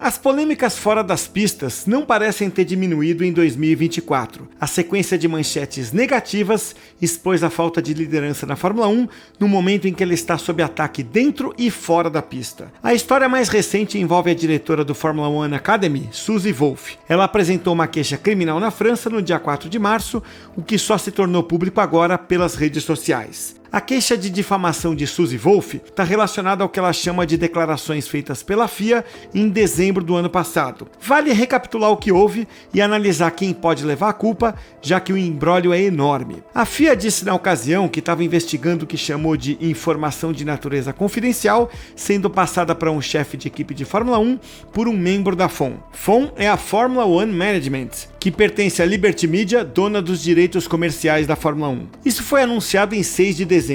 As polêmicas fora das pistas não parecem ter diminuído em 2024. A sequência de manchetes negativas expôs a falta de liderança na Fórmula 1 no momento em que ela está sob ataque dentro e fora da pista. A história mais recente envolve a diretora do Formula One Academy, Suzy Wolff. Ela apresentou uma queixa criminal na França no dia 4 de março, o que só se tornou público agora pelas redes sociais. A queixa de difamação de Suzy Wolff está relacionada ao que ela chama de declarações feitas pela FIA em dezembro do ano passado. Vale recapitular o que houve e analisar quem pode levar a culpa, já que o imbróglio é enorme. A FIA disse na ocasião que estava investigando o que chamou de informação de natureza confidencial, sendo passada para um chefe de equipe de Fórmula 1 por um membro da FOM. FOM é a Formula One Management, que pertence à Liberty Media, dona dos direitos comerciais da Fórmula 1. Isso foi anunciado em 6 de dezembro.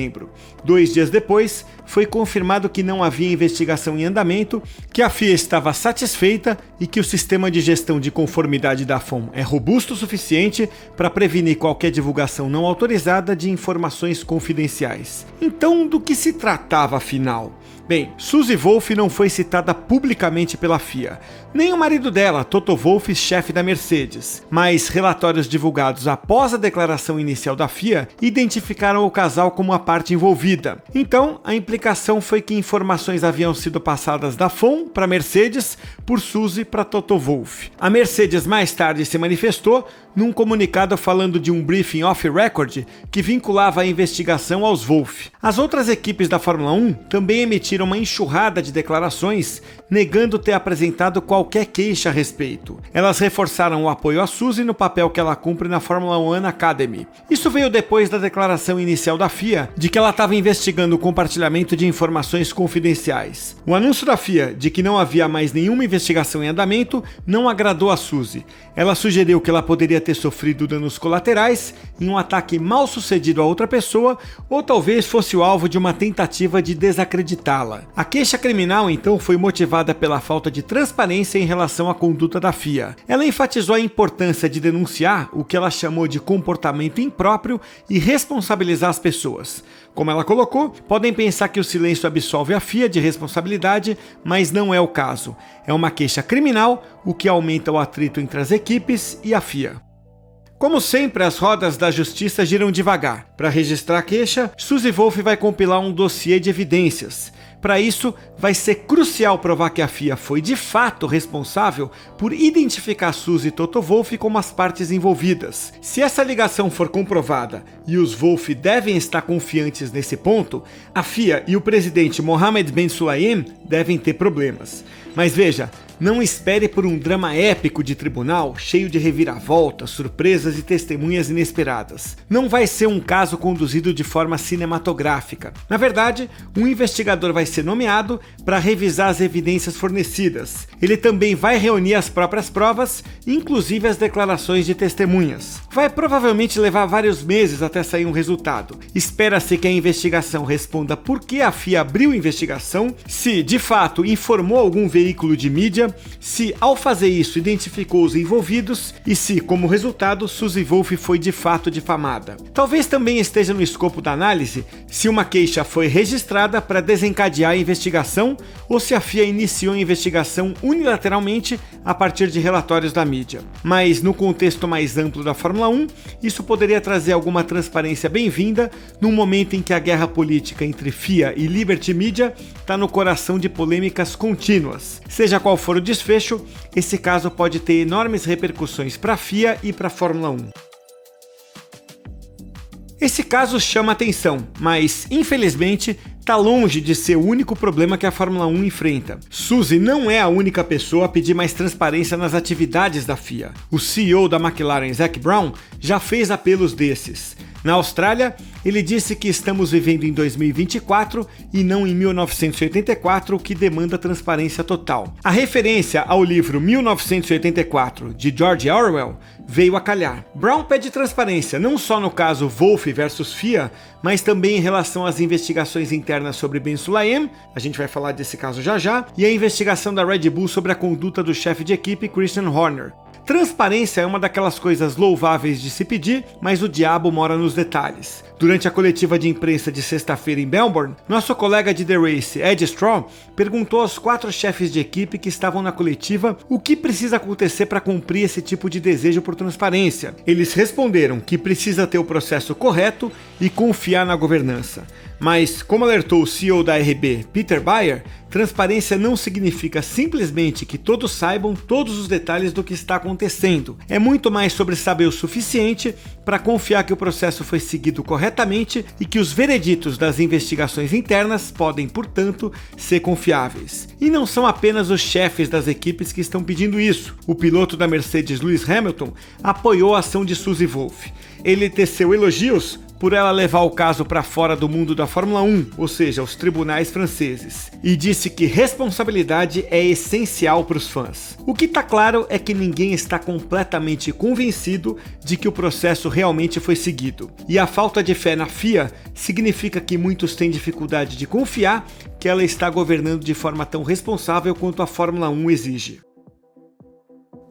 2 dias depois, foi confirmado que não havia investigação em andamento, que a FIA estava satisfeita e que o sistema de gestão de conformidade da FOM é robusto o suficiente para prevenir qualquer divulgação não autorizada de informações confidenciais. Então, do que se tratava afinal? Bem, Suzy Wolff não foi citada publicamente pela FIA, nem o marido dela, Toto Wolff, chefe da Mercedes, mas relatórios divulgados após a declaração inicial da FIA identificaram o casal como a parte envolvida. Então, a implicação foi que informações haviam sido passadas da FOM para a Mercedes por Suzy para Toto Wolff. A Mercedes mais tarde se manifestou num comunicado falando de um briefing off-record que vinculava a investigação aos Wolff. As outras equipes da Fórmula 1 também emitiram uma enxurrada de declarações negando ter apresentado qualquer queixa a respeito. Elas reforçaram o apoio a Suzy no papel que ela cumpre na Formula One Academy. Isso veio depois da declaração inicial da FIA de que ela estava investigando o compartilhamento de informações confidenciais. O anúncio da FIA de que não havia mais nenhuma investigação em andamento não agradou a Suzy. Ela sugeriu que ela poderia ter sofrido danos colaterais em um ataque mal sucedido a outra pessoa ou talvez fosse o alvo de uma tentativa de desacreditá-la. A queixa criminal então foi motivada pela falta de transparência em relação à conduta da FIA. Ela enfatizou a importância de denunciar o que ela chamou de comportamento impróprio e responsabilizar as pessoas. Como ela colocou, podem pensar que o silêncio absolve a FIA de responsabilidade, mas não é o caso. É uma queixa criminal, o que aumenta o atrito entre as equipes e a FIA. Como sempre, as rodas da justiça giram devagar. Para registrar a queixa, Suzy Wolff vai compilar um dossiê de evidências. Para isso, vai ser crucial provar que a FIA foi de fato responsável por identificar Suzy e Toto Wolff como as partes envolvidas. Se essa ligação for comprovada e os Wolff devem estar confiantes nesse ponto, a FIA e o presidente Mohammed Ben Sulayem devem ter problemas. Mas veja, não espere por um drama épico de tribunal cheio de reviravoltas, surpresas e testemunhas inesperadas. Não vai ser um caso conduzido de forma cinematográfica. Na verdade, um investigador vai ser nomeado para revisar as evidências fornecidas. Ele também vai reunir as próprias provas, inclusive as declarações de testemunhas. Vai provavelmente levar vários meses até sair um resultado. Espera-se que a investigação responda por que a FIA abriu investigação, se de fato informou algum veículo de mídia, se ao fazer isso identificou os envolvidos e se, como resultado, Suzy Wolff foi de fato difamada. Talvez também esteja no escopo da análise se uma queixa foi registrada para desencadear a investigação ou se a FIA iniciou a investigação unilateralmente a partir de relatórios da mídia. Mas no contexto mais amplo da Fórmula 1, isso poderia trazer alguma transparência bem-vinda num momento em que a guerra política entre FIA e Liberty Media está no coração de polêmicas contínuas. Seja qual for o desfecho, esse caso pode ter enormes repercussões para a FIA e para a Fórmula 1. Esse caso chama atenção, mas infelizmente está longe de ser o único problema que a Fórmula 1 enfrenta. Suzy não é a única pessoa a pedir mais transparência nas atividades da FIA. O CEO da McLaren, Zac Brown, já fez apelos desses. Na Austrália, ele disse que estamos vivendo em 2024 e não em 1984, o que demanda transparência total. A referência ao livro 1984, de George Orwell, veio a calhar. Brown pede transparência não só no caso Wolff versus FIA, mas também em relação às investigações internas sobre Ben Sulayem, a gente vai falar desse caso já já, e a investigação da Red Bull sobre a conduta do chefe de equipe Christian Horner. Transparência é uma daquelas coisas louváveis de se pedir, mas o diabo mora nos detalhes. Durante a coletiva de imprensa de sexta-feira em Melbourne, nosso colega de The Race, Ed Straw, perguntou aos 4 chefes de equipe que estavam na coletiva o que precisa acontecer para cumprir esse tipo de desejo por transparência. Eles responderam que precisa ter o processo correto e confiar na governança. Mas, como alertou o CEO da RB, Peter Bayer, transparência não significa simplesmente que todos saibam todos os detalhes do que está acontecendo. É muito mais sobre saber o suficiente para confiar que o processo foi seguido corretamente e que os vereditos das investigações internas podem, portanto, ser confiáveis. E não são apenas os chefes das equipes que estão pedindo isso. O piloto da Mercedes, Lewis Hamilton, apoiou a ação de Susie Wolff. Ele teceu elogios por ela levar o caso para fora do mundo da Fórmula 1, ou seja, os tribunais franceses, e disse que responsabilidade é essencial para os fãs. O que está claro é que ninguém está completamente convencido de que o processo realmente foi seguido, e a falta de fé na FIA significa que muitos têm dificuldade de confiar que ela está governando de forma tão responsável quanto a Fórmula 1 exige.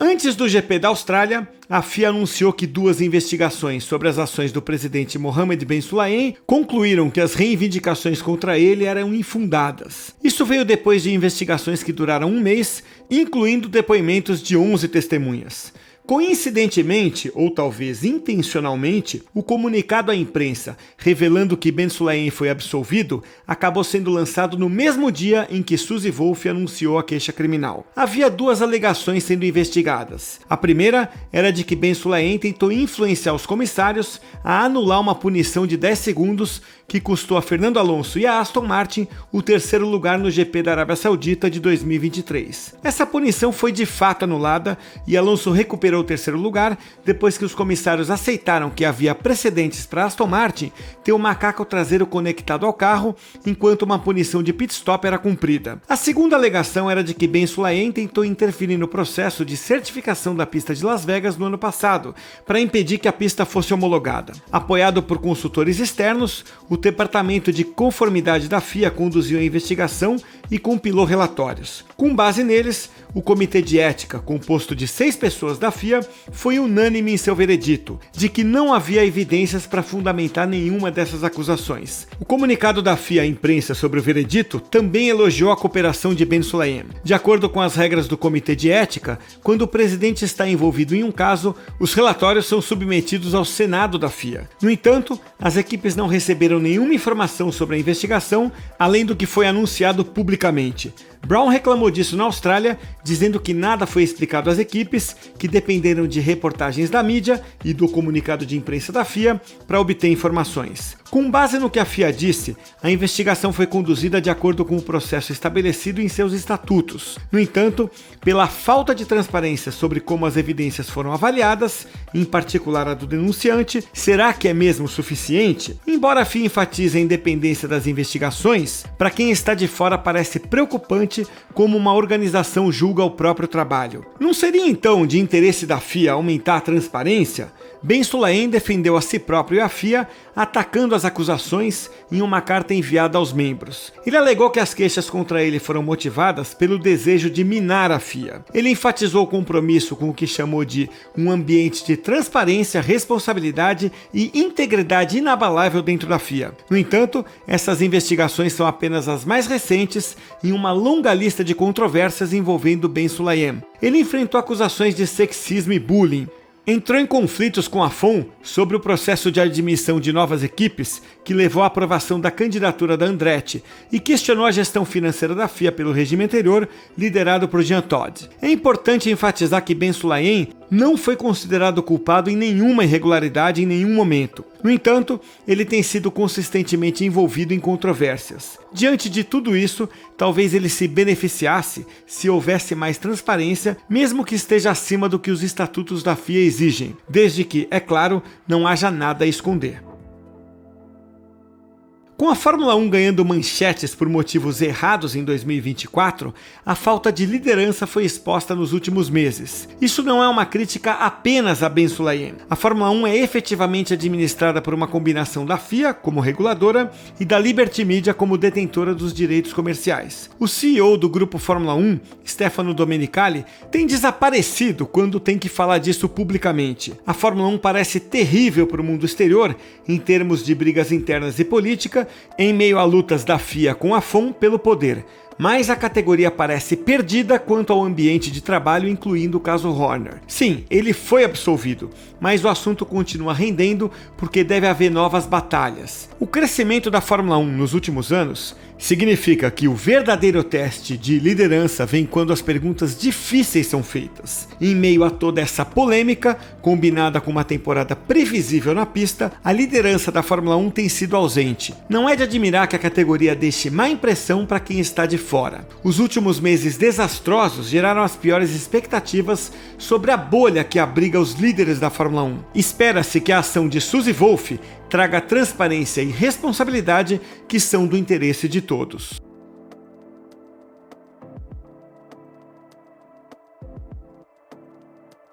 Antes do GP da Austrália, a FIA anunciou que 2 investigações sobre as ações do presidente Mohammed Ben Sulayem concluíram que as reivindicações contra ele eram infundadas. Isso veio depois de investigações que duraram 1 mês, incluindo depoimentos de 11 testemunhas. Coincidentemente, ou talvez intencionalmente, o comunicado à imprensa revelando que Ben Sulayem foi absolvido acabou sendo lançado no mesmo dia em que Susie Wolff anunciou a queixa criminal. Havia 2 alegações sendo investigadas. A primeira era de que Ben Sulayem tentou influenciar os comissários a anular uma punição de 10 segundos que custou a Fernando Alonso e a Aston Martin o 3º lugar no GP da Arábia Saudita de 2023. Essa punição foi de fato anulada e Alonso recuperou o 3º lugar depois que os comissários aceitaram que havia precedentes para Aston Martin ter o macaco traseiro conectado ao carro enquanto uma punição de pit stop era cumprida. A segunda alegação era de que Ben Sulayem tentou interferir no processo de certificação da pista de Las Vegas no ano passado para impedir que a pista fosse homologada. Apoiado por consultores externos, o Departamento de Conformidade da FIA conduziu a investigação e compilou relatórios. Com base neles, o Comitê de Ética, composto de 6 pessoas da FIA, foi unânime em seu veredito, de que não havia evidências para fundamentar nenhuma dessas acusações. O comunicado da FIA à imprensa sobre o veredito também elogiou a cooperação de Ben Sulayem. De acordo com as regras do Comitê de Ética, quando o presidente está envolvido em um caso, os relatórios são submetidos ao Senado da FIA. No entanto, as equipes não receberam nenhuma informação sobre a investigação, além do que foi anunciado publicamente. Brown reclamou disso na Austrália, dizendo que nada foi explicado às equipes, que dependeram de reportagens da mídia e do comunicado de imprensa da FIA para obter informações. Com base no que a FIA disse, a investigação foi conduzida de acordo com o processo estabelecido em seus estatutos. No entanto, pela falta de transparência sobre como as evidências foram avaliadas, em particular a do denunciante, será que é mesmo suficiente? Embora a FIA enfatize a independência das investigações, para quem está de fora parece preocupante como uma organização julga o próprio trabalho. Não seria então de interesse da FIA aumentar a transparência? Ben Sulayem defendeu a si próprio e a FIA, atacando as acusações em uma carta enviada aos membros. Ele alegou que as queixas contra ele foram motivadas pelo desejo de minar a FIA. Ele enfatizou o compromisso com o que chamou de um ambiente de transparência, responsabilidade e integridade inabalável dentro da FIA. No entanto, essas investigações são apenas as mais recentes em uma longa lista de controvérsias envolvendo Ben Sulayem. Ele enfrentou acusações de sexismo e bullying. Entrou em conflitos com a FOM sobre o processo de admissão de novas equipes que levou à aprovação da candidatura da Andretti e questionou a gestão financeira da FIA pelo regime anterior, liderado por Jean Todt. É importante enfatizar que Ben Sulayem não foi considerado culpado em nenhuma irregularidade em nenhum momento. No entanto, ele tem sido consistentemente envolvido em controvérsias. Diante de tudo isso, talvez ele se beneficiasse se houvesse mais transparência, mesmo que esteja acima do que os estatutos da FIA exigem, desde que, é claro, não haja nada a esconder. Com a Fórmula 1 ganhando manchetes por motivos errados em 2024, a falta de liderança foi exposta nos últimos meses. Isso não é uma crítica apenas a Ben Sulayem. A Fórmula 1 é efetivamente administrada por uma combinação da FIA, como reguladora, e da Liberty Media como detentora dos direitos comerciais. O CEO do grupo Fórmula 1, Stefano Domenicali, tem desaparecido quando tem que falar disso publicamente. A Fórmula 1 parece terrível para o mundo exterior, em termos de brigas internas e política, em meio a lutas da FIA com a FOM pelo poder. Mas a categoria parece perdida quanto ao ambiente de trabalho, incluindo o caso Horner. Sim, ele foi absolvido, mas o assunto continua rendendo porque deve haver novas batalhas. O crescimento da Fórmula 1 nos últimos anos significa que o verdadeiro teste de liderança vem quando as perguntas difíceis são feitas. Em meio a toda essa polêmica, combinada com uma temporada previsível na pista, a liderança da Fórmula 1 tem sido ausente. Não é de admirar que a categoria deixe má impressão para quem está de fora. Os últimos meses desastrosos geraram as piores expectativas sobre a bolha que abriga os líderes da Fórmula 1. Espera-se que a ação de Suzy Wolff traga transparência e responsabilidade que são do interesse de todos.